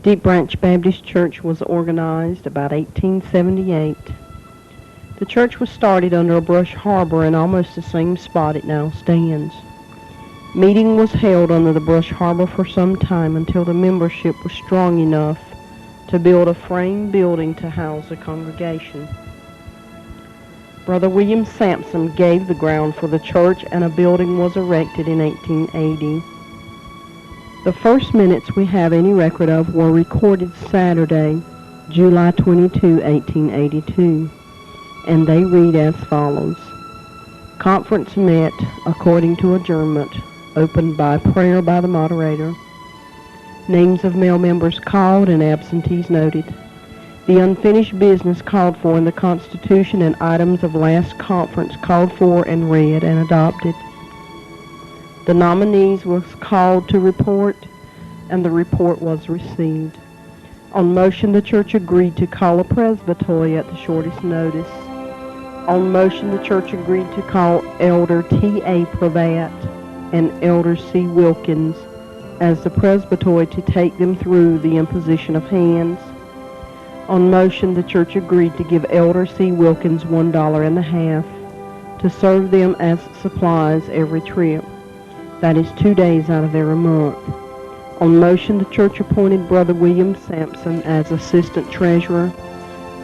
Deep Branch Baptist Church was organized about 1878. The church was started under a brush harbor in almost the same spot it now stands. Meeting was held under the brush harbor for some time until the membership was strong enough to build a frame building to house a congregation. Brother William Sampson gave the ground for the church and a building was erected in 1880. The first minutes we have any record of were recorded Saturday, July 22, 1882, and they read as follows. Conference met according to adjournment, opened by prayer by the moderator. Names of male members called and absentees noted. The unfinished business called for in the Constitution and items of last conference called for and read and adopted. The nominees was called to report, and the report was received. On motion, the church agreed to call a presbytery at the shortest notice. On motion, the church agreed to call Elder T.A. Pravat and Elder C. Wilkins as the presbytery to take them through the imposition of hands. On motion, the church agreed to give Elder C. Wilkins $1.50 to serve them as supplies every trip. That is 2 days out of every month. On motion, the church appointed Brother William Sampson as assistant treasurer.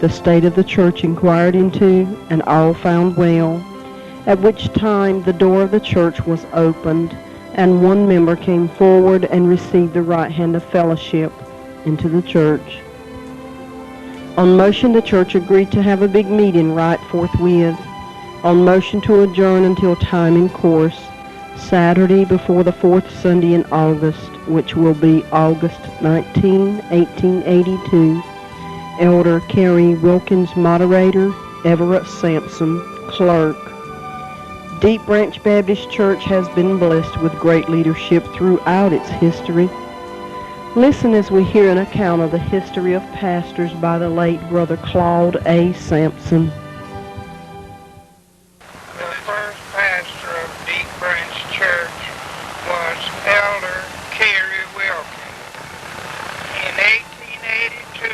The state of the church inquired into, and all found well, at which time the door of the church was opened, and one member came forward and received the right hand of fellowship into the church. On motion, the church agreed to have a big meeting right forthwith. On motion to adjourn until time in course, Saturday before the fourth Sunday in August, which will be August 19, 1882. Elder Carrie Wilkins, moderator. Everett Sampson, clerk. Deep Branch Baptist Church has been blessed with great leadership throughout its history. Listen as we hear an account of the history of pastors by the late Brother Claude A. Sampson. The first pastor of Deep Branch Church was Elder Carrie Wilkins. In 1882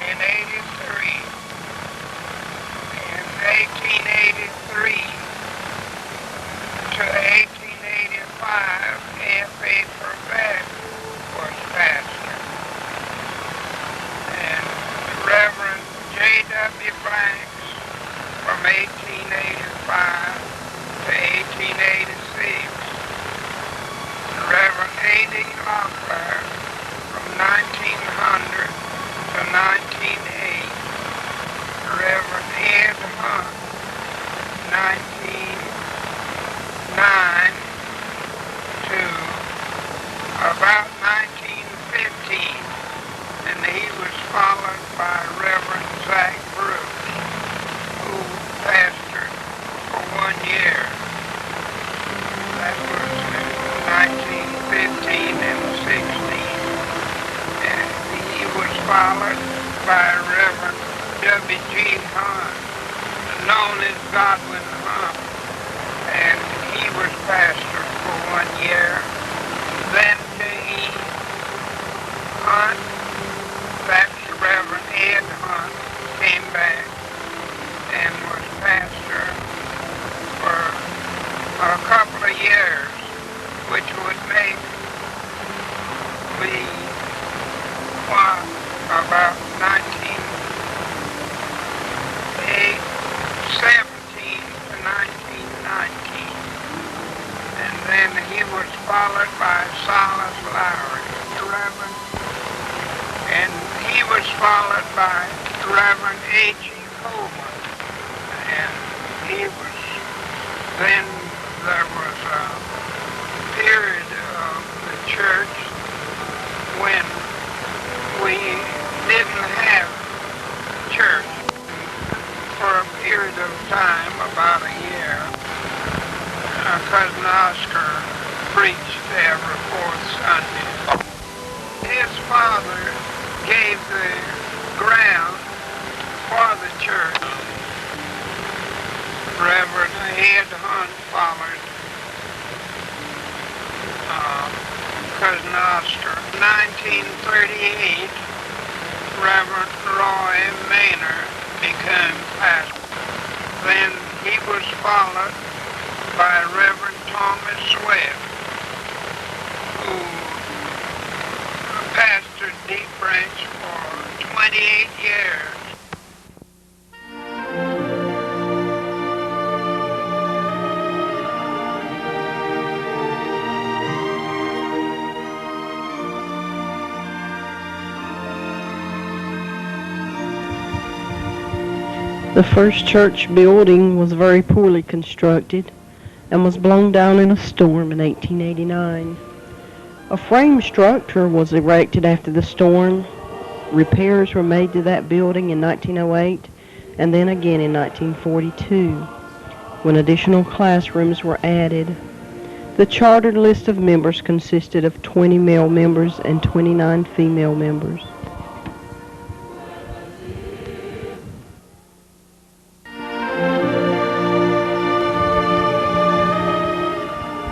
and 83, in 1883 to 1885, F.A. Pravat was pastor. And Reverend J.W. Blanks from 1885 to 1886. Reverend A.D. Locklear from 1900 to 1908. Reverend Ed Hunt, 1909 to about 1915, and he was followed by Reverend Zach Brooks, who pastored for 1 year. That was in 1915 and 16. And he was followed by Reverend W.G. Hunt, known as Godwin Hunt, and he was pastor for 1 year. Then J.E. Hunt, that's Reverend Ed Hunt, came back and was pastor for a couple of years, which would make the about 1917 to 1919. And then he was followed by Silas Lowry, Reverend, and he was followed by Reverend A.G. Coleman. And he was, then there was a period of the church when we didn't have church for a period of time, about a year. Cousin Oscar preached every fourth Sunday. His father gave the ground for the church. Reverend Ed Hunt followed Cousin Oscar. 1938, Reverend Roy Maynard became pastor. Then he was followed by Reverend Thomas Swift, who pastored Deep Branch for 28 years. The first church building was very poorly constructed and was blown down in a storm in 1889. A frame structure was erected after the storm. Repairs were made to that building in 1908 and then again in 1942, when additional classrooms were added. The chartered list of members consisted of 20 male members and 29 female members.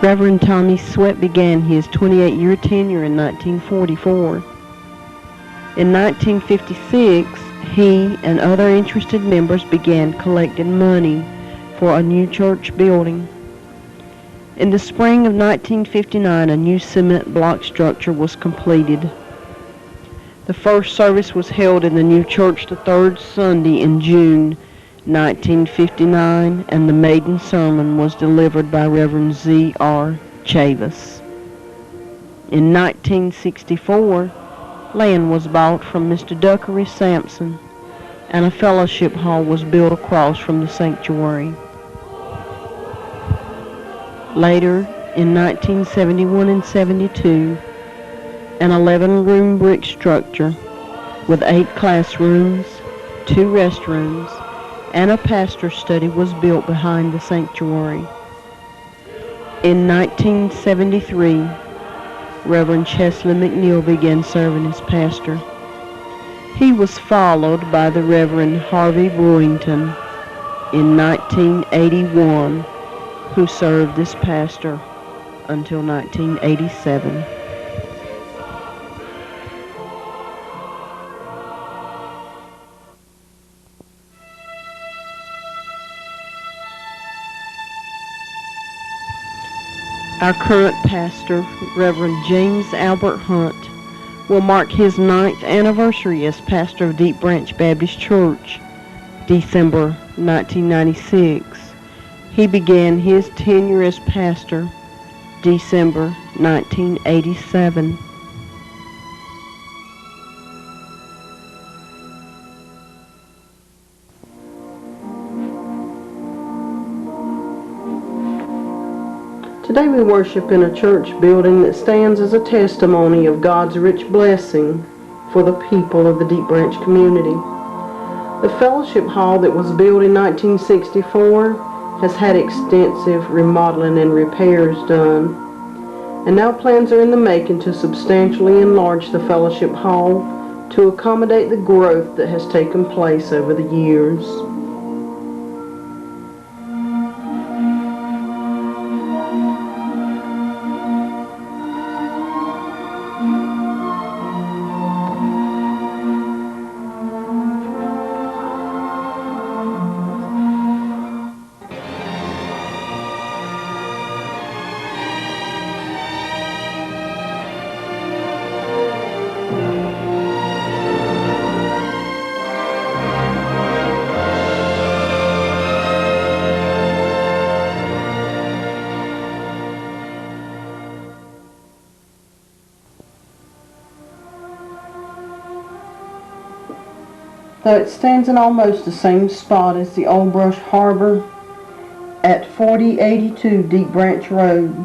Reverend Tommy Sweat began his 28-year tenure in 1944. In 1956, he and other interested members began collecting money for a new church building. In the spring of 1959, a new cement block structure was completed. The first service was held in the new church the third Sunday in June 1959, and the maiden sermon was delivered by Reverend Z.R. Chavis. In 1964, land was bought from Mr. Duckery Sampson, and a fellowship hall was built across from the sanctuary. Later, in 1971 and 72, an 11-room brick structure with 8 classrooms, 2 restrooms, and a pastor's study was built behind the sanctuary. In 1973, Reverend Chesley McNeil began serving as pastor. He was followed by the Reverend Harvey Brewington in 1981, who served as pastor until 1987. Our current pastor, Reverend James Albert Hunt, will mark his 9th anniversary as pastor of Deep Branch Baptist Church, December 1996. He began his tenure as pastor December 1987. Today we worship in a church building that stands as a testimony of God's rich blessing for the people of the Deep Branch community. The fellowship hall that was built in 1964 has had extensive remodeling and repairs done, and now plans are in the making to substantially enlarge the fellowship hall to accommodate the growth that has taken place over the years. Though it stands in almost the same spot as the old Brush Harbor at 4082 Deep Branch Road,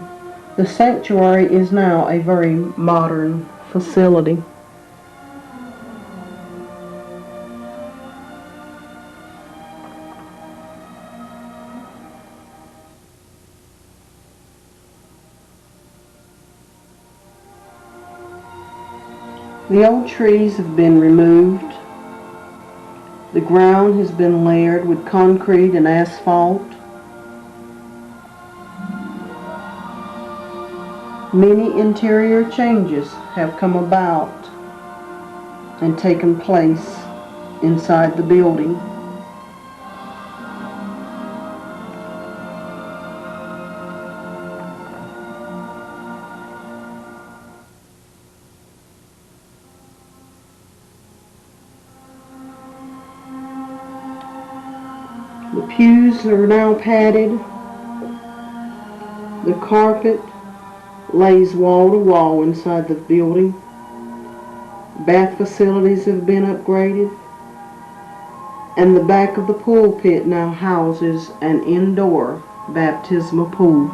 the sanctuary is now a very modern facility. The old trees have been removed. The ground has been layered with concrete and asphalt. Many interior changes have come about and taken place inside the building. The pews are now padded. The carpet lays wall to wall inside the building. Bath facilities have been upgraded. And the back of the pulpit now houses an indoor baptismal pool.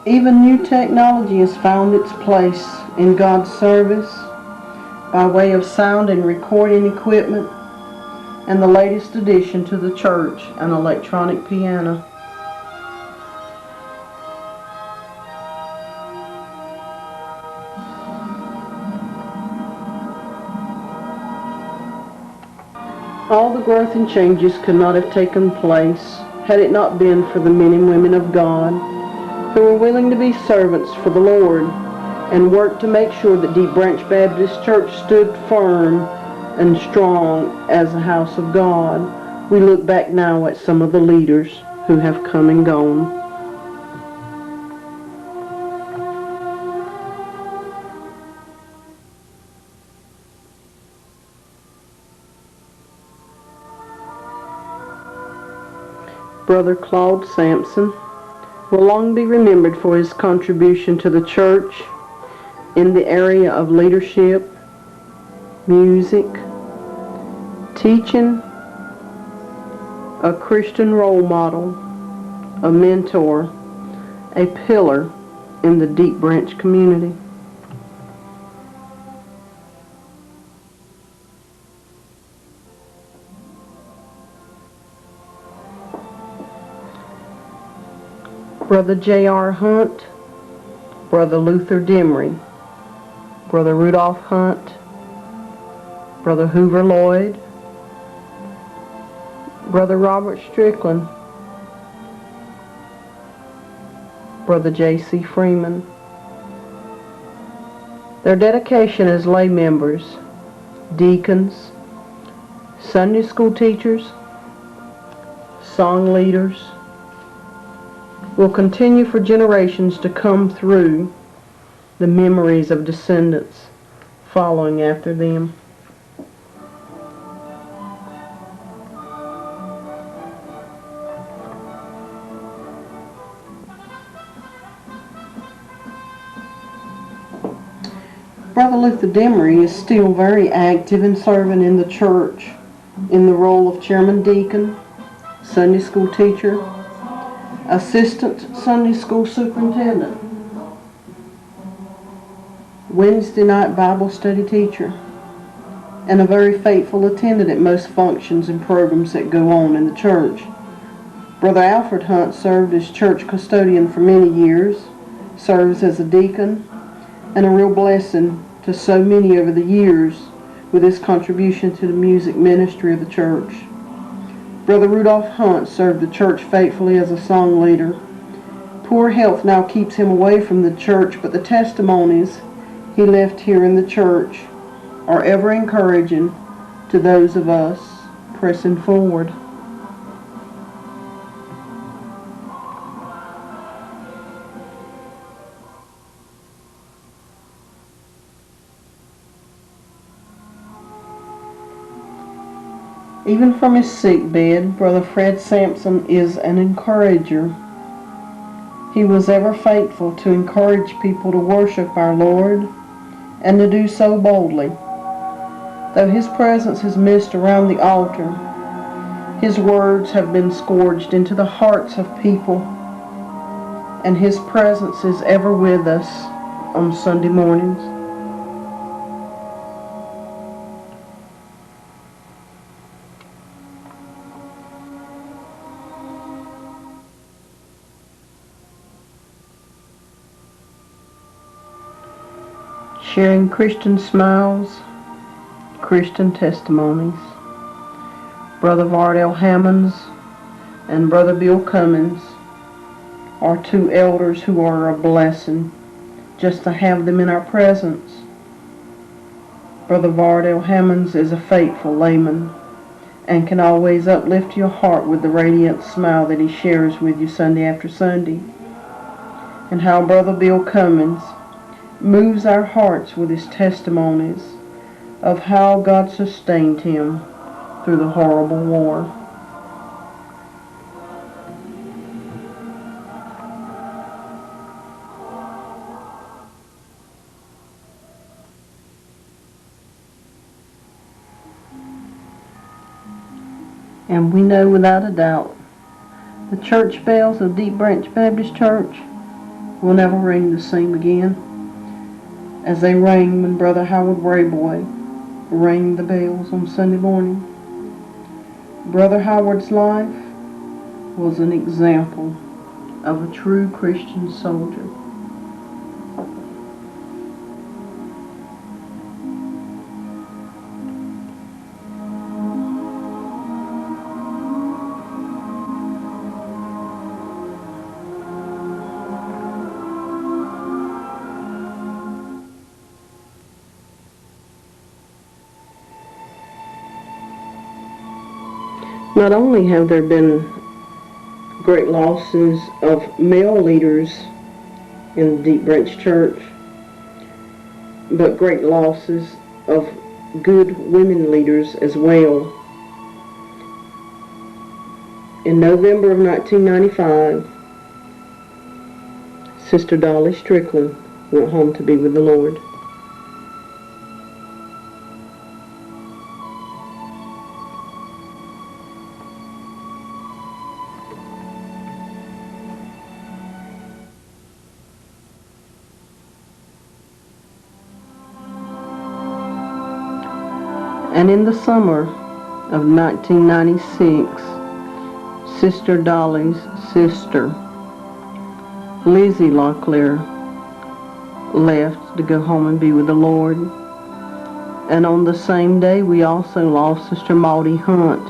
Even new technology has found its place in God's service by way of sound and recording equipment, and the latest addition to the church, an electronic piano. All the growth and changes could not have taken place had it not been for the men and women of God who were willing to be servants for the Lord and worked to make sure that Deep Branch Baptist Church stood firm and strong as a house of God. We look back now at some of the leaders who have come and gone. Brother Claude Sampson will long be remembered for his contribution to the church in the area of leadership, music, teaching, a Christian role model, a mentor, a pillar in the Deep Branch community. Brother J.R. Hunt, Brother Luther Demery, Brother Rudolph Hunt, Brother Hoover Lloyd, Brother Robert Strickland, Brother J.C. Freeman. Their dedication as lay members, deacons, Sunday school teachers, song leaders, will continue for generations to come through the memories of descendants following after them. Brother Luther Demery is still very active and serving in the church in the role of chairman deacon, Sunday school teacher, assistant Sunday school superintendent, Wednesday night Bible study teacher, and a very faithful attendant at most functions and programs that go on in the church. Brother Alfred Hunt served as church custodian for many years, serves as a deacon, and a real blessing to so many over the years with his contribution to the music ministry of the church. Brother Rudolph Hunt served the church faithfully as a song leader. Poor health now keeps him away from the church, but the testimonies he left here in the church are ever encouraging to those of us pressing forward. Even from his sick bed, Brother Fred Sampson is an encourager. He was ever faithful to encourage people to worship our Lord and to do so boldly. Though his presence is missed around the altar, his words have been scourged into the hearts of people, and his presence is ever with us on Sunday mornings. Sharing Christian smiles, Christian testimonies. Brother Vardell Hammonds and Brother Bill Cummins are two elders who are a blessing just to have them in our presence. Brother Vardell Hammonds is a faithful layman and can always uplift your heart with the radiant smile that he shares with you Sunday after Sunday. And how Brother Bill Cummins moves our hearts with his testimonies of how God sustained him through the horrible war. And we know without a doubt the church bells of Deep Branch Baptist Church will never ring the same again as they rang when Brother Howard Rayboy rang the bells on Sunday morning. Brother Howard's life was an example of a true Christian soldier. Not only have there been great losses of male leaders in the Deep Branch Church, but great losses of good women leaders as well. In November of 1995, Sister Dolly Strickland went home to be with the Lord. And in the summer of 1996, Sister Dolly's sister, Lizzie Locklear, left to go home and be with the Lord. And on the same day, we also lost Sister Maudie Hunt.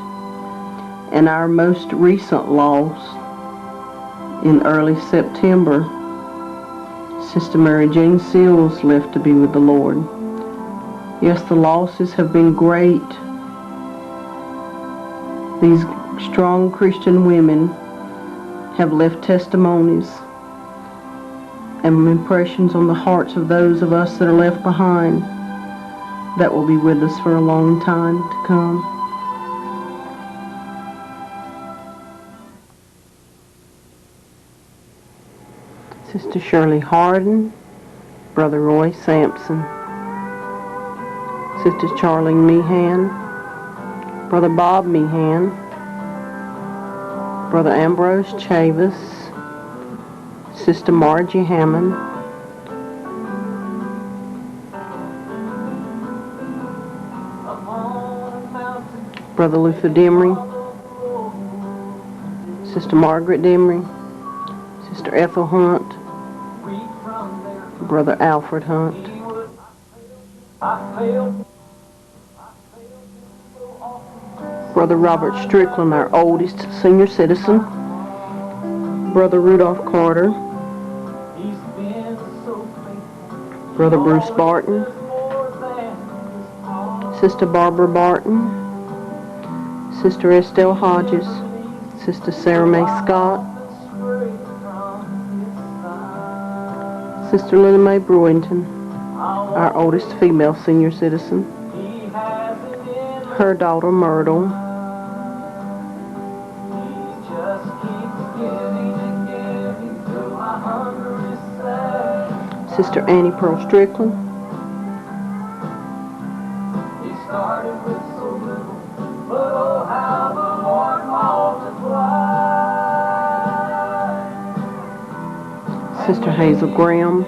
And our most recent loss in early September, Sister Mary Jane Seals left to be with the Lord. Yes, the losses have been great. These strong Christian women have left testimonies and impressions on the hearts of those of us that are left behind that will be with us for a long time to come. Sister Shirley Harden, Brother Roy Sampson, Sister Charlene Meehan, Brother Bob Meehan, Brother Ambrose Chavis, Sister Margie Hammond, Brother Luther Demery, Sister Margaret Demery, Sister Ethel Hunt, Brother Alfred Hunt, Brother Robert Strickland, our oldest senior citizen, Brother Rudolph Carter, Brother Bruce Barton, Sister Barbara Barton, Sister Estelle Hodges, Sister Sarah Mae Scott, Sister Lily Mae Brewington, our oldest female senior citizen, her daughter Myrtle, Sister Annie Pearl Strickland, Sister Hazel Graham,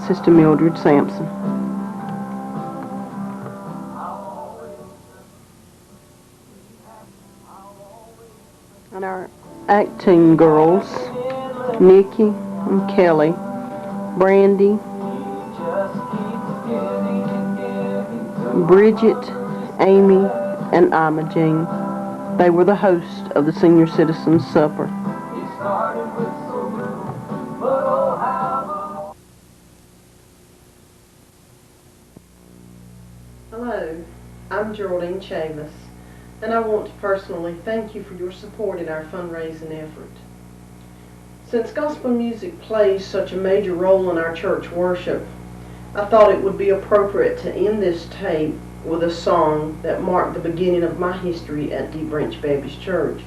Sister Mildred Sampson. And our acting girls, Nikki and Kelly, Brandy, Bridget, Amy, and Imogene. They were the hosts of the Senior Citizens Supper. Hello, I'm Geraldyne Chavis, and I want to personally thank you for your support in our fundraising effort. Since gospel music plays such a major role in our church worship, I thought it would be appropriate to end this tape with a song that marked the beginning of my history at Deep Branch Baptist Church.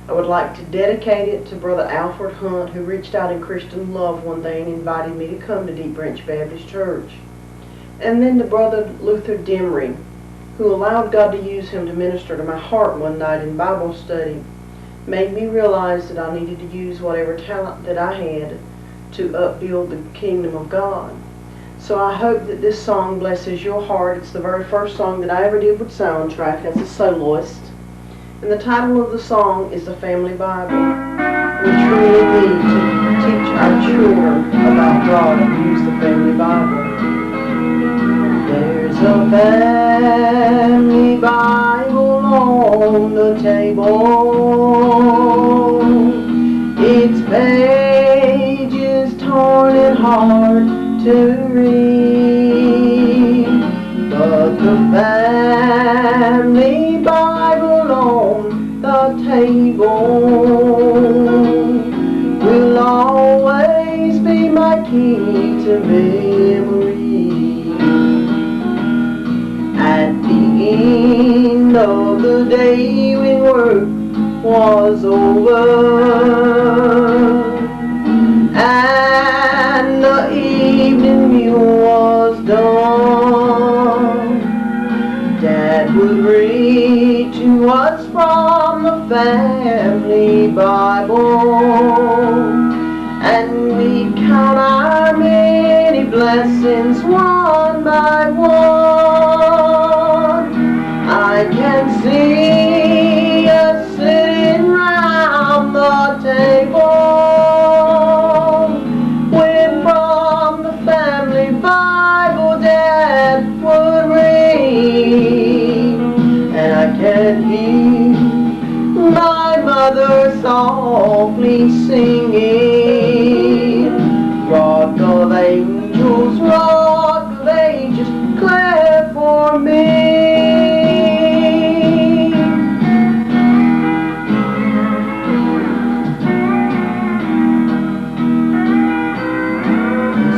I would like to dedicate it to Brother Alfred Hunt, who reached out in Christian love one day and invited me to come to Deep Branch Baptist Church. And then to Brother Luther Demery, who allowed God to use him to minister to my heart one night in Bible study, made me realize that I needed to use whatever talent that I had to upbuild the kingdom of God. So I hope that this song blesses your heart. It's the very first song that I ever did with soundtrack as a soloist. And the title of the song is The Family Bible. We truly need to teach our children about God and use the family Bible. There's a family Bible on the table. Its pages torn and hard to read, but the family Bible on the table will always be my key to memory. At the end of the day when work was over and the evening meal was done, Dad would read to us from the family Bible, and we'd count our many blessings one by one. I can see us sitting round the table when from the family Bible Dad would read, and I can hear my mother softly singing, Rock of Angels, Rock of Ages, clear for me.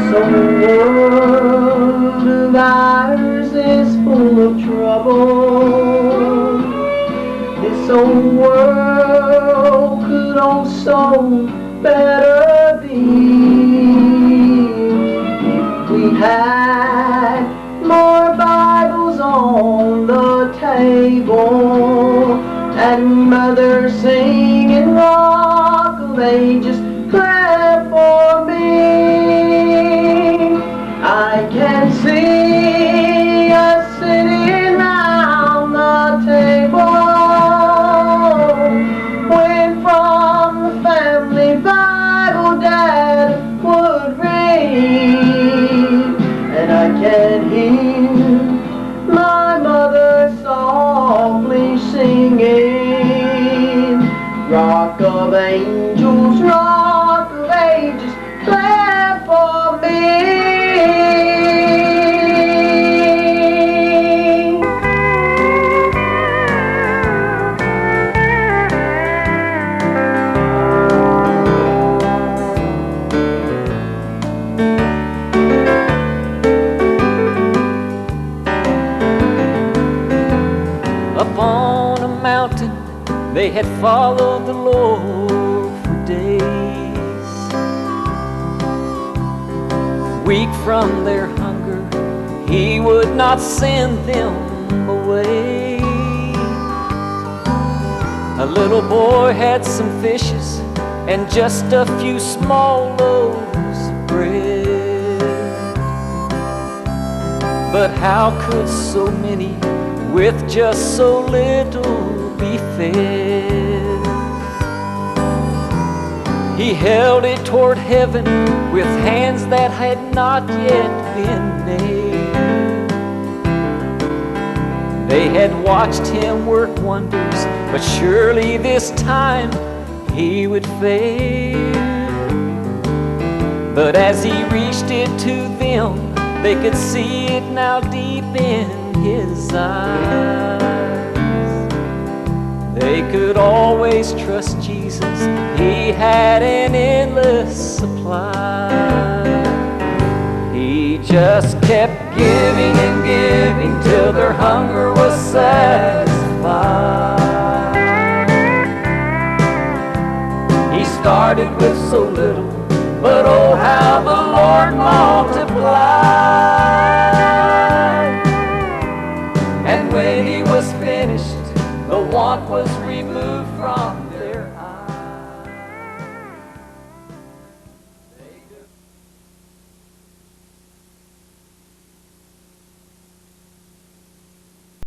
So the world of ours is full of trouble. This old world could also better be if we had more Bibles on the table and Mother singing Rock of Ages, clear for me. I can see us sitting round the table when from the family Bible Dad would read, and I can hear my mother softly singing, Rock of Angels, Rock of Ages, clear for me. Upon a mountain they had followed the Lord for days. Weak from their hunger, He would not send them away. A little boy had some fishes and just a few small loaves of bread. But how could so many with just so little be fed? He held it toward heaven with hands that had not yet been made. They had watched him work wonders, but surely this time he would fail. But as he reached it to them, they could see it now deep in his eyes. They could always trust Jesus. He had an endless supply. He just kept giving and giving till their hunger was satisfied. He started with so little, but oh how the Lord multiplied. And when he was finished, the want was removed from